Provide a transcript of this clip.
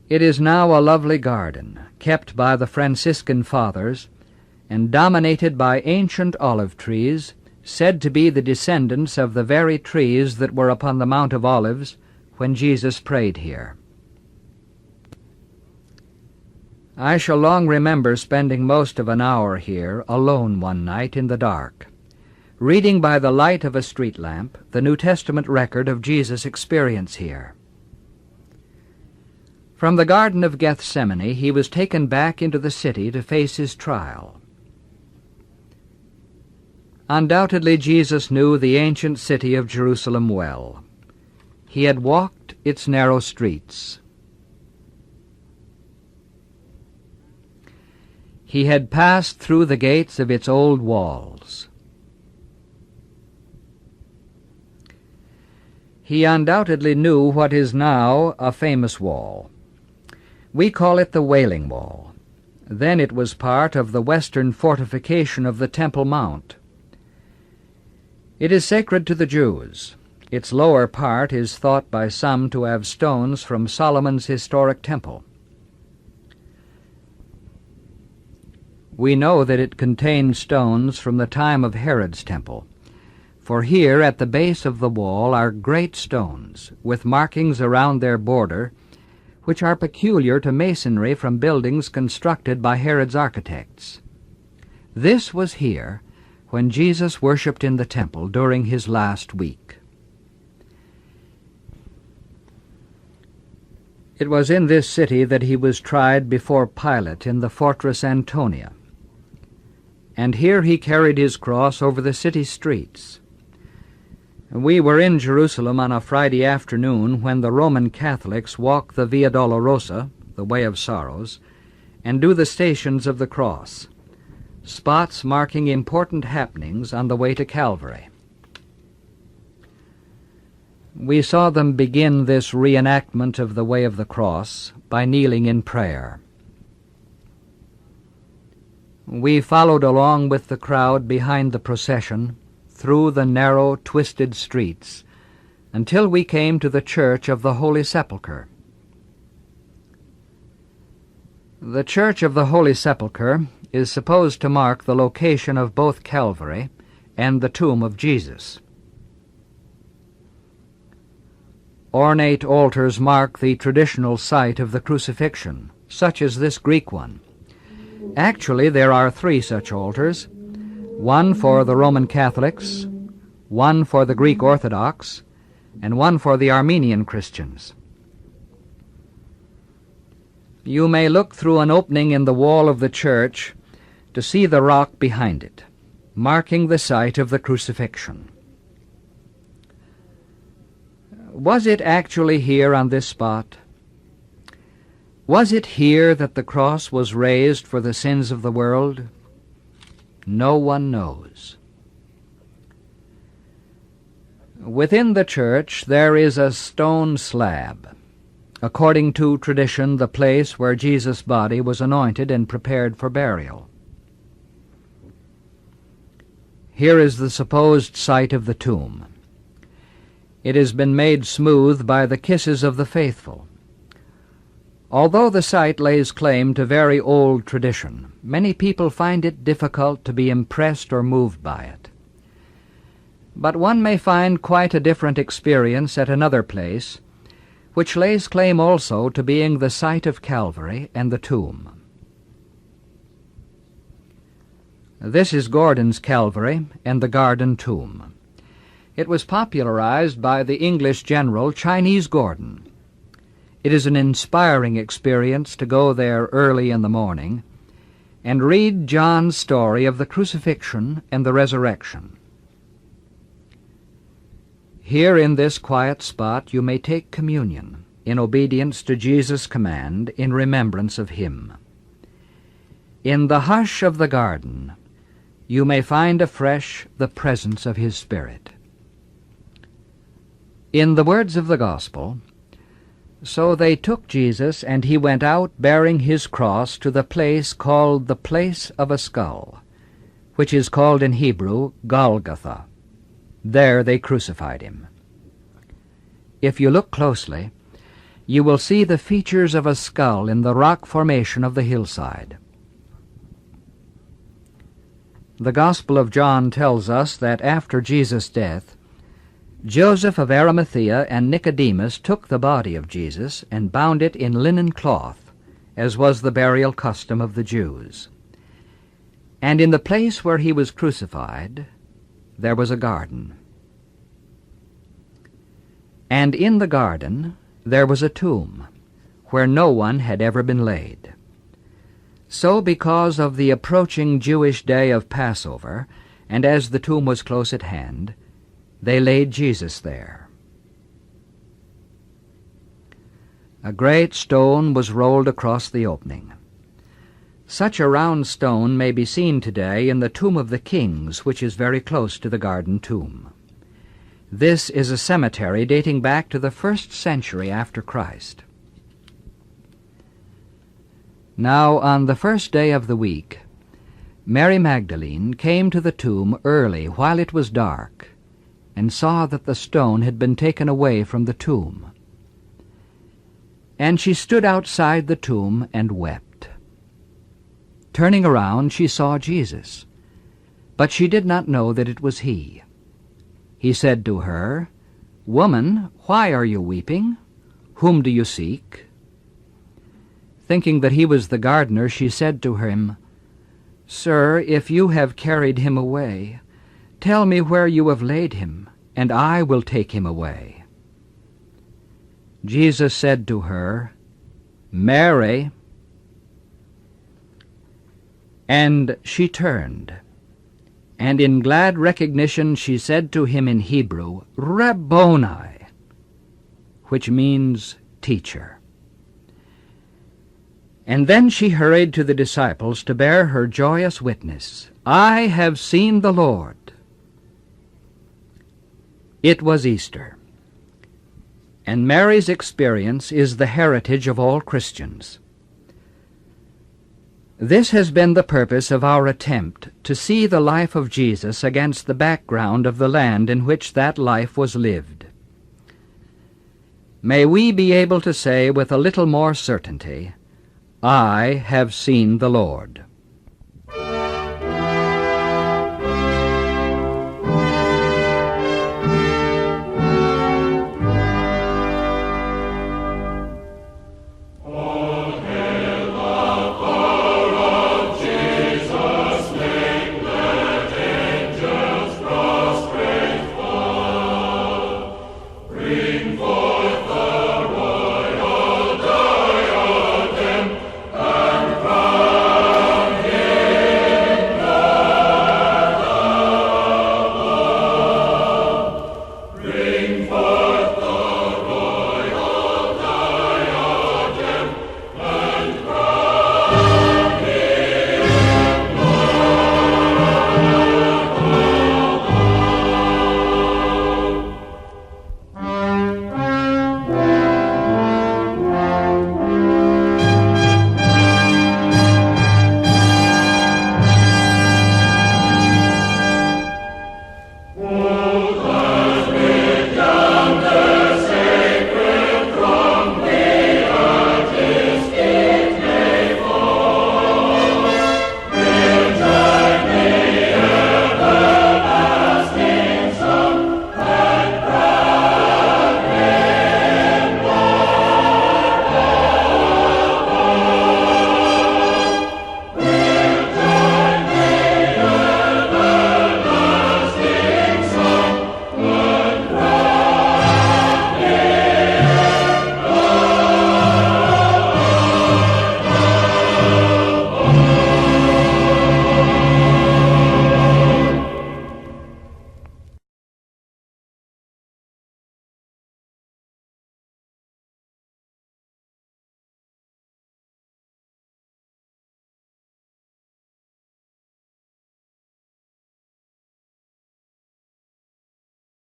It is now a lovely garden, kept by the Franciscan fathers, and dominated by ancient olive trees, said to be the descendants of the very trees that were upon the Mount of Olives when Jesus prayed here. I shall long remember spending most of an hour here, alone one night in the dark, reading by the light of a street lamp the New Testament record of Jesus' experience here. From the Garden of Gethsemane he was taken back into the city to face his trial. Undoubtedly Jesus knew the ancient city of Jerusalem well. He had walked its narrow streets. He had passed through the gates of its old walls. He undoubtedly knew what is now a famous wall. We call it the Wailing Wall. Then it was part of the western fortification of the Temple Mount. It is sacred to the Jews. Its lower part is thought by some to have stones from Solomon's historic temple. We know that it contained stones from the time of Herod's temple, for here at the base of the wall are great stones, with markings around their border, which are peculiar to masonry from buildings constructed by Herod's architects. This was here when Jesus worshipped in the temple during his last week. It was in this city that he was tried before Pilate in the fortress Antonia, and here he carried his cross over the city streets. We were in Jerusalem on a Friday afternoon when the Roman Catholics walk the Via Dolorosa, the Way of Sorrows, and do the Stations of the Cross, spots marking important happenings on the way to Calvary. We saw them begin this reenactment of the Way of the Cross by kneeling in prayer. We followed along with the crowd behind the procession through the narrow, twisted streets until we came to the Church of the Holy Sepulchre. The Church of the Holy Sepulchre is supposed to mark the location of both Calvary and the tomb of Jesus. Ornate altars mark the traditional site of the crucifixion, such as this Greek one. Actually, there are 3 such altars, one for the Roman Catholics, one for the Greek Orthodox, and one for the Armenian Christians. You may look through an opening in the wall of the church to see the rock behind it, marking the site of the crucifixion. Was it actually here on this spot? Was it here that the cross was raised for the sins of the world? No one knows. Within the church there is a stone slab, according to tradition the place where Jesus' body was anointed and prepared for burial. Here is the supposed site of the tomb. It has been made smooth by the kisses of the faithful. Although the site lays claim to very old tradition, many people find it difficult to be impressed or moved by it. But one may find quite a different experience at another place, which lays claim also to being the site of Calvary and the tomb. This is Gordon's Calvary and the Garden Tomb. It was popularized by the English general Chinese Gordon. It is an inspiring experience to go there early in the morning and read John's story of the crucifixion and the resurrection. Here in this quiet spot you may take communion in obedience to Jesus' command in remembrance of him. In the hush of the garden you may find afresh the presence of his Spirit. In the words of the Gospel, "So they took Jesus, and he went out bearing his cross to the place called the Place of a Skull, which is called in Hebrew Golgotha. There they crucified him." If you look closely, you will see the features of a skull in the rock formation of the hillside. The Gospel of John tells us that after Jesus' death, Joseph of Arimathea and Nicodemus took the body of Jesus and bound it in linen cloth, as was the burial custom of the Jews. And in the place where he was crucified, there was a garden. And in the garden there was a tomb, where no one had ever been laid. So because of the approaching Jewish day of Passover, and as the tomb was close at hand, they laid Jesus there. A great stone was rolled across the opening. Such a round stone may be seen today in the Tomb of the Kings, which is very close to the garden tomb. This is a cemetery dating back to the 1st century after Christ. Now, on the first day of the week, Mary Magdalene came to the tomb early while it was dark, and saw that the stone had been taken away from the tomb. And she stood outside the tomb and wept. Turning around, she saw Jesus, but she did not know that it was he. He said to her, "Woman, why are you weeping? Whom do you seek?" Thinking that he was the gardener, she said to him, "Sir, if you have carried him away, tell me where you have laid him, and I will take him away." Jesus said to her, "Mary." And she turned, and in glad recognition she said to him in Hebrew, "Rabboni," which means teacher. And then she hurried to the disciples to bear her joyous witness, "I have seen the Lord." It was Easter, and Mary's experience is the heritage of all Christians. This has been the purpose of our attempt to see the life of Jesus against the background of the land in which that life was lived. May we be able to say with a little more certainty, "I have seen the Lord."